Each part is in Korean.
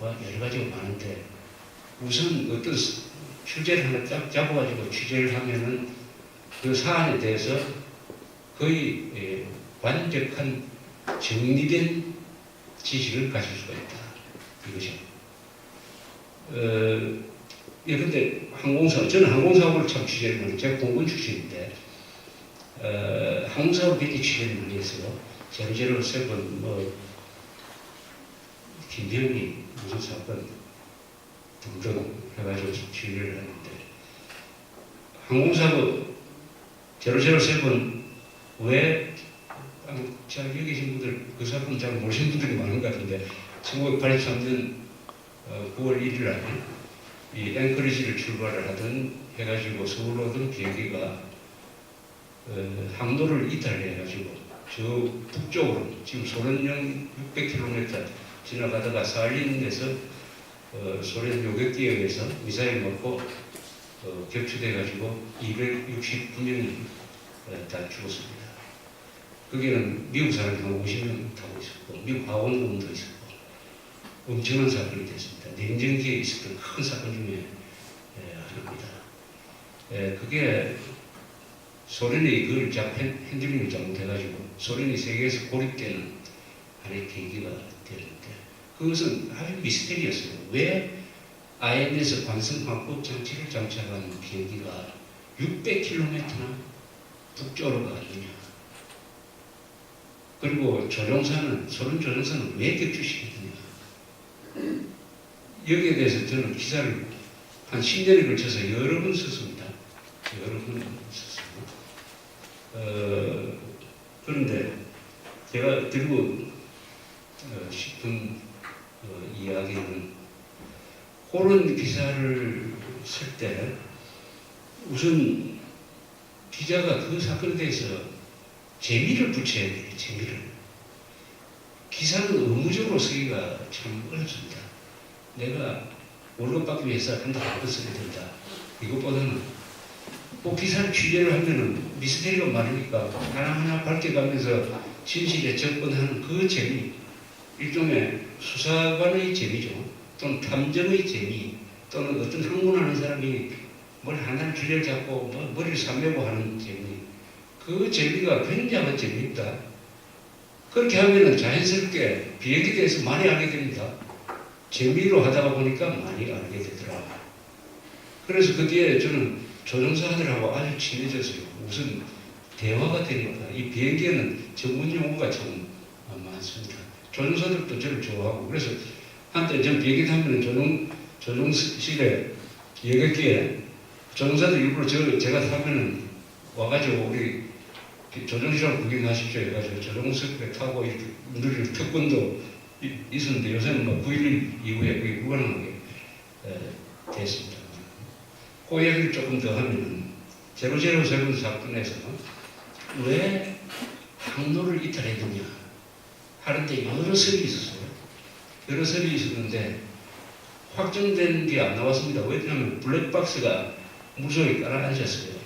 여러 가지가 많은데 우선 어떤 주제를 하나 딱 잡아가지고 취재를 하면은 그 사안에 대해서 거의 완벽한 정리된 지식을 가질 수가 있다. 이거죠. 근데 저는 항공사고를 참 취재를 많이, 제가 공군 출신인데, 항공사고 굉장히 취재를 많이 했어요. 제로 세븐, 김병희 무슨 사건 등등 해가지고 취재를 하는데, 항공사고 제로세븐 왜, 잘 여기 계신 분들 그 사건 잘 모르시는 분들이 많은 것 같은데, 1983년 9월 1일 날 이 앵커리지를 출발을 하던 해가지고 서울로 오던 비행기가 항로를 이탈해가지고 저 북쪽으로 지금 소련령 600km 지나가다가 살린에서 소련 요격기에 의해서 미사일 맞고 격추돼가지고 269명이 다 죽었습니다. 거기는 미국 사람이 한 50명 타고 있었고 미국 하원군도 있었고 엄청난 사건이 됐습니다. 냉전기에 있었던 큰 사건 중에 하나입니다. 그게 소련이 그걸 핸들링을 잘못해가지고 소련이 세계에서 고립되는 하나의 계기가 되는데 그것은 아주 미스테리였어요. 왜 INS 관성 확보 장치를 장착한 비행기가 600km나 북쪽으로 가느냐. 그리고 소련 조종사는 왜 격추시켰느냐. 여기에 대해서 저는 기사를 한 10년에 걸쳐서 여러 번 썼습니다. 여러 번 썼습니다. 그런데 제가 드리고 싶은 이야기는 그런 기사를 쓸 때 우선 기자가 그 사건에 대해서 재미를 붙여야 돼요. 재미를. 기사는 의무적으로 쓰기가 참 어렵습니다. 내가 월급 받기 위해서 한 달에 한번 써야 된다. 이것보다는 꼭 기사를 취재를 하면은 미스테리가 많으니까 하나하나 밝혀가면서 진실에 접근하는 그 재미, 일종의 수사관의 재미죠. 또는 탐정의 재미, 또는 어떤 학문하는 사람이 뭘 하나를 주제를 잡고 머리를 삼매고 하는 재미, 그 재미가 굉장한 재미입니다. 그렇게 하면은 자연스럽게 비행기에 대해서 많이 알게 됩니다. 재미로 하다가 보니까 많이 알게 되더라. 그래서 그 뒤에 저는 조종사들하고 아주 친해졌어요. 무슨 대화가 되니까 이 비행기에는 전문 용어가 참 많습니다. 조종사들도 저를 좋아하고 그래서 한때 전 비행기 타면은 조종실에 여객기에 조종사들 일부러 제가 타면은 와가지고 우리 조종실하고 구경하십시오 해가지고 조종석에 타고 이렇게 누리는 특권도 있었는데 요새는 9.11 이후에 그게 불가능하게 됐습니다. 그 이야기를 조금 더 하면 제로세븐 사건에서 왜 항로를 이탈했느냐 하는데 여러 설이 있었어요. 여러 설이 있었는데 확정된 게 안 나왔습니다. 왜냐하면 블랙박스가 무소에 깔아앉았어요.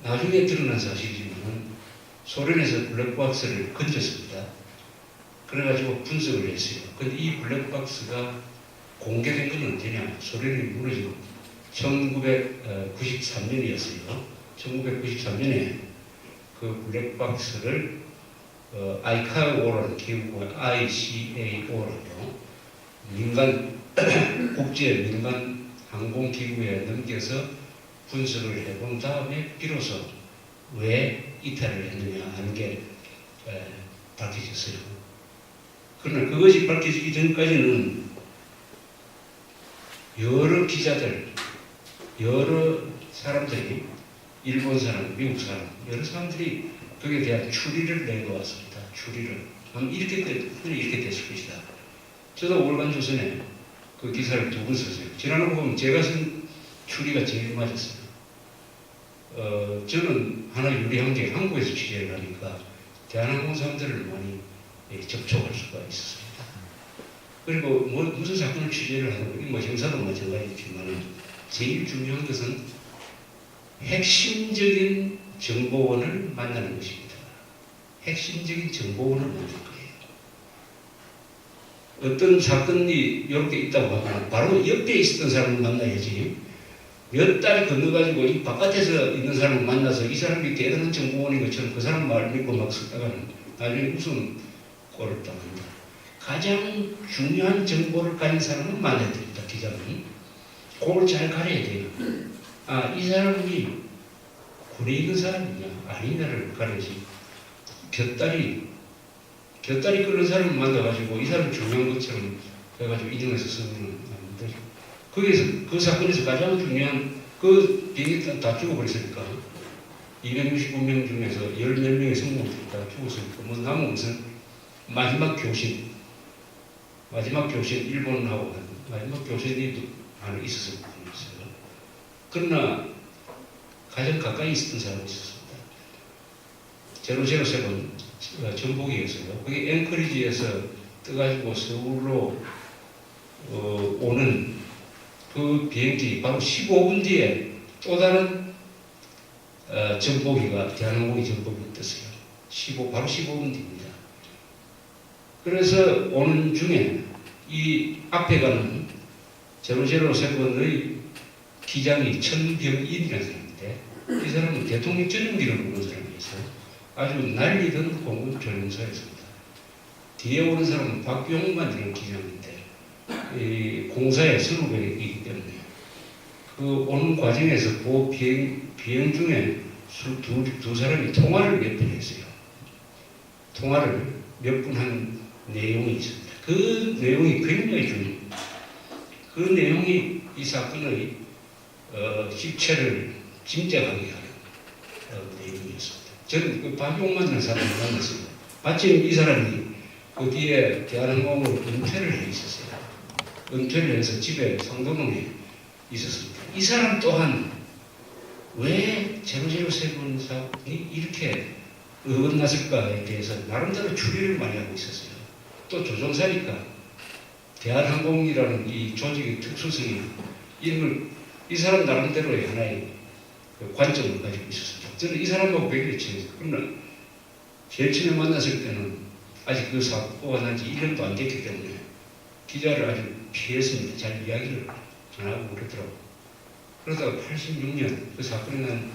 나중에 드러난 사실이지만 소련에서 블랙박스를 건졌습니다. 그래가지고 분석을 했어요. 근데 이 블랙박스가 공개된 건 언제냐? 소련이 무너지고 1993년이었어요. 1993년에 그 블랙박스를 ICAO라는 기구가 ICAO라고 민간 국제 민간 항공기구에 넘겨서 분석을 해본 다음에 비로소 왜 이탈을 했느냐 하는 게 밝혀졌어요. 그러나 그것이 밝혀지기 전까지는 여러 기자들, 여러 사람들이 일본 사람, 미국 사람, 여러 사람들이 거기에 대한 추리를 내놓았습니다. 추리를. 이렇게 됐을 것이다. 저도 월간조선에 그 기사를 2번 썼어요. 지난번 보면 제가 쓴 추리가 제일 맞았어요. 저는 하나 유리한 게 한국에서 취재를 하니까 대한항공 사람들을 많이 접촉할 수가 있었습니다. 그리고 무슨 사건을 취재를 하는 거, 형사도 마찬가지지만 제일 중요한 것은 핵심적인 정보원을 만나는 것입니다. 핵심적인 정보원을 만들 거예요. 어떤 사건이 이렇게 있다고 하면 바로 옆에 있었던 사람을 만나야지. 몇 달 건너가지고 이 바깥에서 있는 사람을 만나서 이 사람이 대단한 정보원인 것처럼 그 사람 말 믿고 막 쓰다가는 나중에 무슨 꼴을 당합니다. 가장 중요한 정보를 가진 사람은 만나야 됩니다. 기자는. 그걸 잘 가려야 돼요. 아, 이 사람이 군에 있는 사람이냐 아니냐를 가려야지. 곁다리 끓는 사람을 만나가지고 이 사람 중요한 것처럼 해가지고 인용해서 쓰면 안 되죠. 거기에서 그 사건에서 가장 중요한 그 비행기 다 죽어버렸으니까 269명 중에서 10몇 명의 성공들이 다 죽었으니까 뭐 남은 것은 마지막 교신 일본하고 마지막 교신이 하나 있었을 뿐이었어요. 그러나 가장 가까이 있었던 사람이 있었습니다. 007 전복이었어요. 그게 앵커리지에서 떠가지고 서울로 오는 그 비행기 바로 15분 뒤에 또 다른 전복이가 대한항공이 전복이 떴어요. 바로 15분 뒤입니다. 그래서 오는 중에 이 앞에 가는 007의 기장이 천병일이라는 사람인데 이 사람은 대통령 전용기를 부른 사람이었어요. 아주 난리던 공군 조종사였습니다. 뒤에 오는 사람은 박용만이라는 기장인데 이 공사에 선후배이기 때문에 그 오는 과정에서 그 비행 중에 두 사람이 통화를 몇 번 했어요. 통화를 몇 분 한 내용이 있습니다. 그 내용이 굉장히 중요합니다. 그 내용이 이 사건의 실체를 짐작하게 하는 내용이었습니다. 저는 그 박용만이라는 사람을 만났습니다. 마침 이 사람이 그 뒤에 대한항공으로 은퇴를 해 있었어요. 은퇴를 해서 집에 상도동에 있었습니다. 이 사람 또한 왜 007 사건이 이렇게 어긋났을까에 대해서 나름대로 추리를 많이 하고 있었어요. 또 조종사니까 대한항공이라는 이 조직의 특수성이 이런 걸 이 사람 나름대로의 하나의 그 관점을 가지고 있었습니다. 저는 이 사람하고 굉장히 친했어요. 그러나 제일 처음에 만났을 때는 아직 그 사고가 난 지 1년도 안 됐기 때문에 기자를 아주 피했습니다. 잘 이야기를 안 하고 그러더라고요. 그러다가 86년 그 사건이 난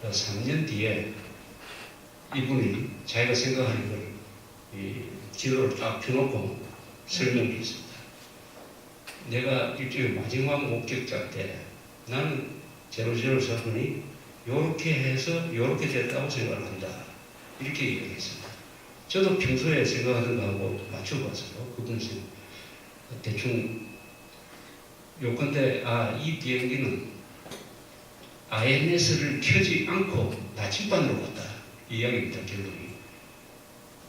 3년 뒤에 이분이 자기가 생각하는 걸 지도를 딱 펴놓고 설명했습니다. 내가 일종의 마지막 목격자 때 나는 007 사건이 요렇게 해서 요렇게 됐다고 생각을 한다. 이렇게 얘기했습니다. 저도 평소에 생각하던 거하고 맞춰봤어요. 그분이 대충 요컨대 이 비행기는 INS를 켜지 않고 나침반으로 갔다. 이 이야기입니다. 결론이.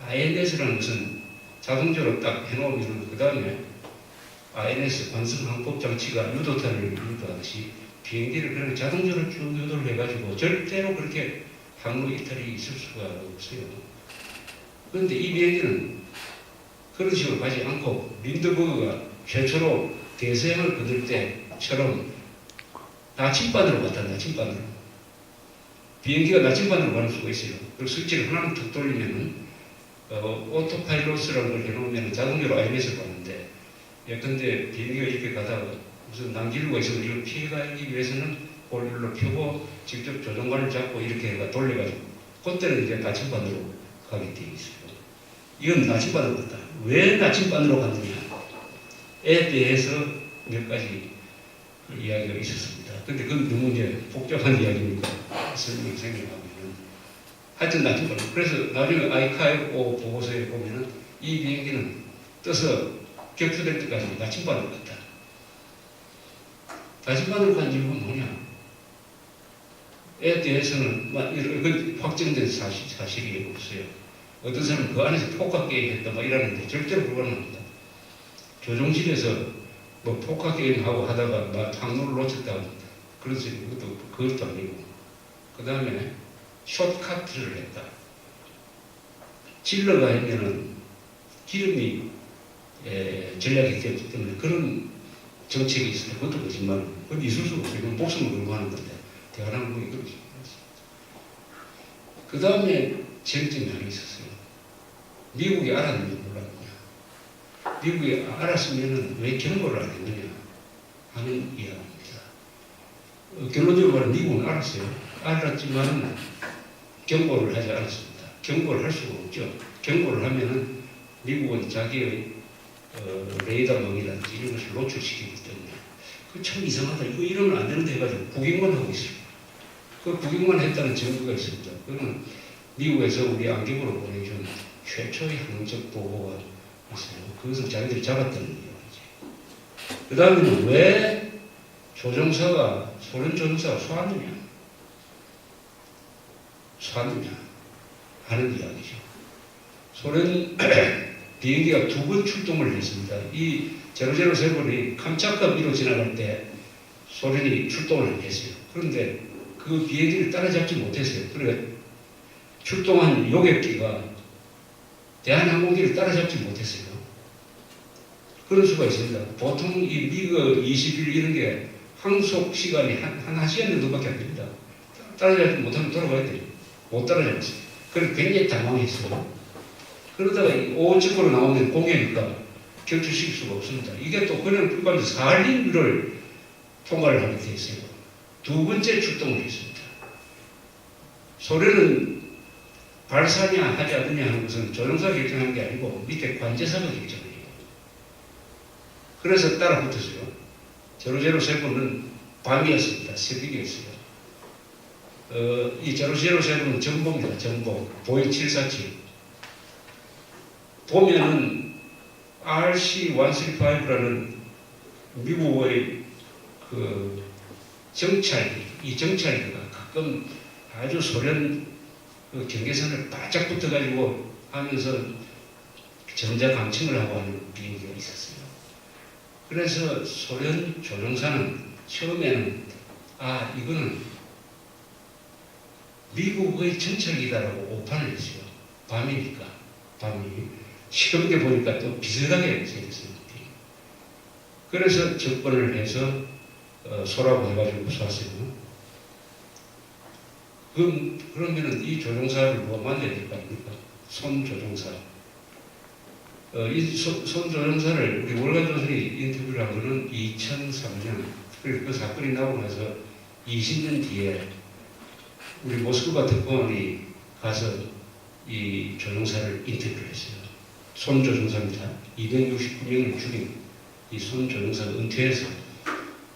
INS라는 것은 자동적으로 딱 해놓으면 그 다음에 INS 관성항법 장치가 유도탄을 유도하듯이 비행기를 그냥 자동적으로 쭉 유도를 해가지고 절대로 그렇게 항로 이탈이 있을 수가 없어요. 그런데 이 비행기는 그런 식으로 가지 않고 린드버그가 최초로 대서양을 거둘 때처럼 나침반으로 갔다. 나침반으로. 비행기가 나침반으로 가는 수가 있어요. 그리고 스위치를 하나만 툭 돌리면은 오토파일럿이라는 걸 해놓으면 자동적으로 IMS를 가는데 예컨대 비행기가 이렇게 가다가 무슨 난기류가 있으면 이걸 피해가기 위해서는 볼일로 펴고 직접 조종관을 잡고 이렇게 해가 돌려가지고 그때는 이제 나침반으로 가게 되어 있어요. 이건 나침반으로 갔다. 왜 나침반으로 갔느냐에 대해서 몇 가지 이야기가 있었습니다. 근데 그건 너무 이제 복잡한 이야기니까 설명이 생각하면은 하여튼 나침반. 그래서 나중에 아이카이오 보고서에 보면은 이 비행기는 떠서 격추될 때까지 나침반으로 갔다. 나침반으로 간 이유가 뭐냐? 에 대해서는 확정된 사실이 없어요. 어떤 사람은 그 안에서 폭학게임 했다 이러는데 절대로 불가능합니다. 조종실에서 뭐 폭학게임하고 하다가 막 항로를 놓쳤다 그래서 그것도 아니고 그 다음에 숏카트를 했다. 질러가 하면은 기름이 전략이 되기 때문에 그런 정책이 있을 때 그것도 거짓말이에요. 그건 있을 수가 없어요. 이건 목숨을 걸고 하는 건데 대한항공이 그렇게 했습니다. 그 다음에 쟁점이 하나 있었어요. 미국이 알았는지 몰랐느냐. 미국이 알았으면 왜 경고를 안 했느냐 하는 이야기입니다. 결론적으로 말하면 미국은 알았어요. 알았지만 경고를 하지 않았습니다. 경고를 할 수가 없죠. 경고를 하면은 미국은 자기의 레이더망이라든지 이런 것을 노출시키기 때문에 그 참 이상하다. 이거 이러면 안 되는데 해가지고 구경만 하고 있어요. 그 구경만 했다는 증거가 있습니다. 그거는 미국에서 우리 안경으로 보내준 최초의 항적 보고가 있어요. 그것은 자기들이 잡았다는 이야기지. 그 다음에는 왜 조종사가, 소련 조종사가 쏘았느냐 하는 이야기죠. 소련 비행기가 2번 출동을 했습니다. 이 007이 캄차카 위로 지나갈 때 소련이 출동을 했어요. 그런데 그 비행기를 따라잡지 못했어요. 그러니까 출동한 요객기가 대한항공기를 따라잡지 못했어요. 그럴 수가 있습니다. 보통 이 미그 20일 이런 게 항속 시간이 한 시간 정도밖에 안 됩니다. 따라잡지 못하면 돌아가야 돼요. 못 따라잡았어요. 그래서 굉장히 당황했어요. 그러다가 오직구로 나오면 공해니까 격추시킬 수가 없습니다. 이게 또 그냥 불과한 사할린을 통과를 하게 돼 있어요. 2번째 출동을 했습니다. 소련은 발사냐 하지 않느냐 하는 것은 조종사가 결정한 게 아니고 밑에 관제사가 결정해요. 그래서 따라 붙었어요. 007은 밤이었습니다. 새벽이었어요. 이 007은 정보입니다. 정보. 보잉 747. 보면은 RC-135라는 미국의 그 정찰기, 이 정찰기가 가끔 아주 소련 그 경계선을 바짝 붙어가지고 하면서 전자감청을 하고 하는 비행기가 있었어요. 그래서 소련 조종사는 처음에는 이거는 미국의 정찰기다라고 오판을 했어요. 밤이니까. 시험에 보니까 또 비슷하게 생겼어요. 그래서 접근을 해서 쏘라고 해가지고 쏘았어요. 그러면은 이 조종사를 누가 만나야 될 거 아닙니까? 손 조종사. 이 손 조종사를 우리 월간조선이 인터뷰를 한 거는 2003년. 그 사건이 나고 나서 20년 뒤에 우리 모스크바 특파원이 가서 이 조종사를 인터뷰를 했어요. 손 조종사입니다. 269명을 죽인 이 손 조종사가 은퇴해서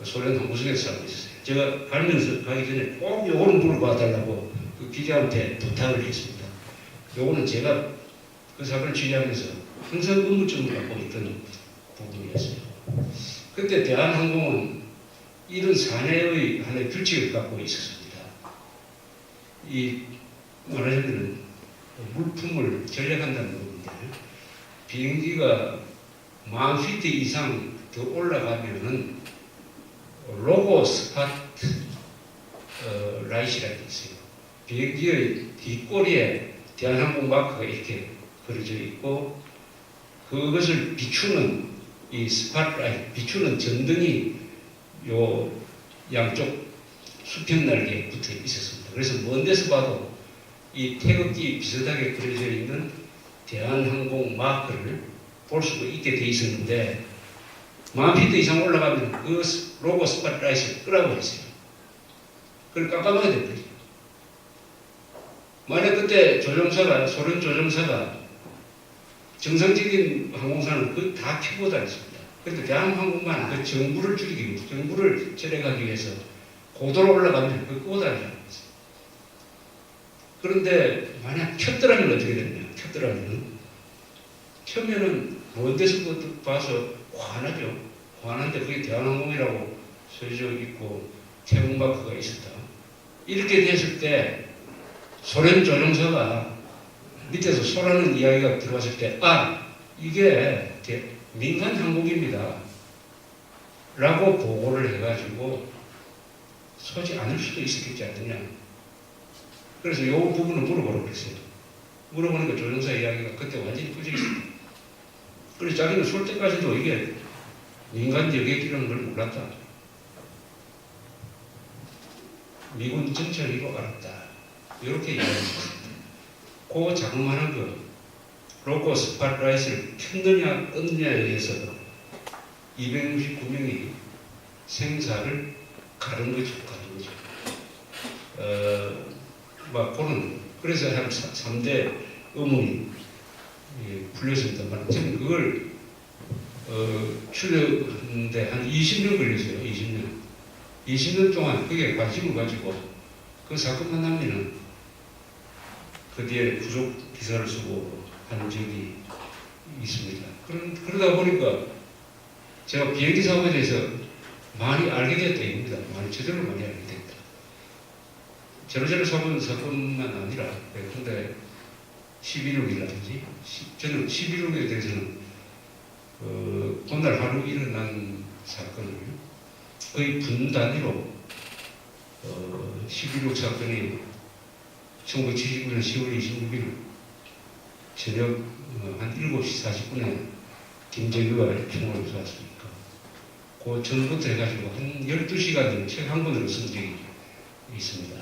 소련 항구석에서 살고 있었어요. 제가 가기 전에 꼭 요거는 물어봐달라고 그 기자한테 부탁을 했습니다. 요거는 제가 그 사건을 취재하면서 항상 의문점을 갖고 있던 부분이었어요. 그때 대한항공은 이런 사내의 하나의 규칙을 갖고 있었습니다. 이 말하자면 물품을 전략한다는 건데 비행기가 10,000피트 이상 더 올라가면은 로고 스팟 라이트라고 있어요. 비행기의 뒷꼬리에 대한항공 마크가 이렇게 그려져 있고 그것을 비추는 이 스팟 라이트, 비추는 전등이 요 양쪽 수평 날개에 붙어 있었습니다. 그래서 먼 데서 봐도 이 태극기 비슷하게 그려져 있는 대한항공 마크를 볼 수가 있게 돼 있었는데 10,000피트 이상 올라가면 그 로고 스팟라이트를 끄라고 했어요. 그걸 깜깜하게 됐거든요. 만약 그때 조종사가, 소련 조종사가 정상적인 항공사는 그걸 다 켜고 다녔습니다. 그런데 대한항공만 그 정부를 줄이기 위해서, 정부를 절약하기 위해서 고도로 올라가면 그걸 끄고 다니라고 했어요. 그런데 만약 켰더라면 어떻게 됐냐? 켜면은 먼 데서 봐서 환하죠. 환한데 그게 대한항공이라고 써져 있고 태국 마크가 있었다. 이렇게 됐을 때 소련 조종사가 밑에서 쏘라는 이야기가 들어왔을 때 이게 민간 항공입니다 라고 보고를 해가지고 쏘지 않을 수도 있었겠지 않느냐. 그래서 이 부분을 물어보라고 했어요. 물어보니까 조종사 이야기가 그때 완전히 꺼져 있습니다. 그래서 자기는 쏠 때까지도 이게 민간 여객이라는 걸 몰랐다. 미군 정찰기로 알았다. 이렇게 이야기했습니다. 그 자그마한 거 로고 스팟라이트를 켰느냐 껐느냐에 의해서 269명이 생사를 가른 거죠. 막 그런, 그래서 한 3대 의문이 풀렸습니다만 저는 그걸 추려하는데 한 20년 걸렸어요. 20년 동안 그게 관심을 가지고 그 사건만 나면은 그 뒤에 부속 기사를 쓰고 하는 적이 있습니다. 그러다 보니까 제가 비행기 사고에 대해서 많이 알게 됐다 이겁니다. 저절로 많이 알게 됐다. 제로제로 사건만 아니라, 근데 11.6이라든지, 저는 11.6에 대해서는 그날 하루 일어난 사건을 거의 분 단위로 11.6 사건이 1979년 10월 26일 저녁 한 7시 40분에 김정규가 총을 쏘았으니까 그 전부터 해가지고 한 12시간 책 한 권으로 쓴 적이 있습니다.